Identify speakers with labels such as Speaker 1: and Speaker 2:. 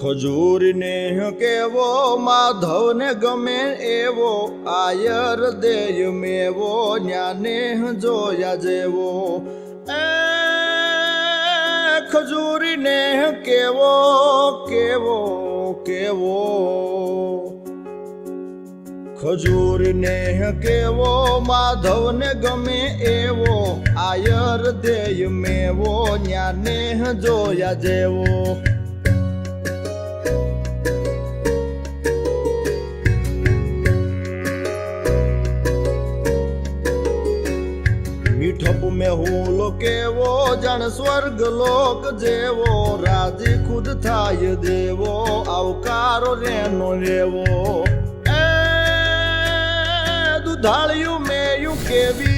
Speaker 1: ખજૂરને કેવો માધવને ગમે એવો આયર દેય મેવો ન્યાને જોયા જેવો એ ખજૂરીને કેવો કેવો કેવો ખજૂરને કેવો માધવને ગમે એવો આયર દેય મેવો ન્યાને જોયા જેવો મીઠપ મેહુલો કેવો જાણ સ્વર્ગ લોક જેવો રાજી ખુદ થાય દેવો આવકારો રેનો રેવો એ દુધાળિયું મેયું કેવી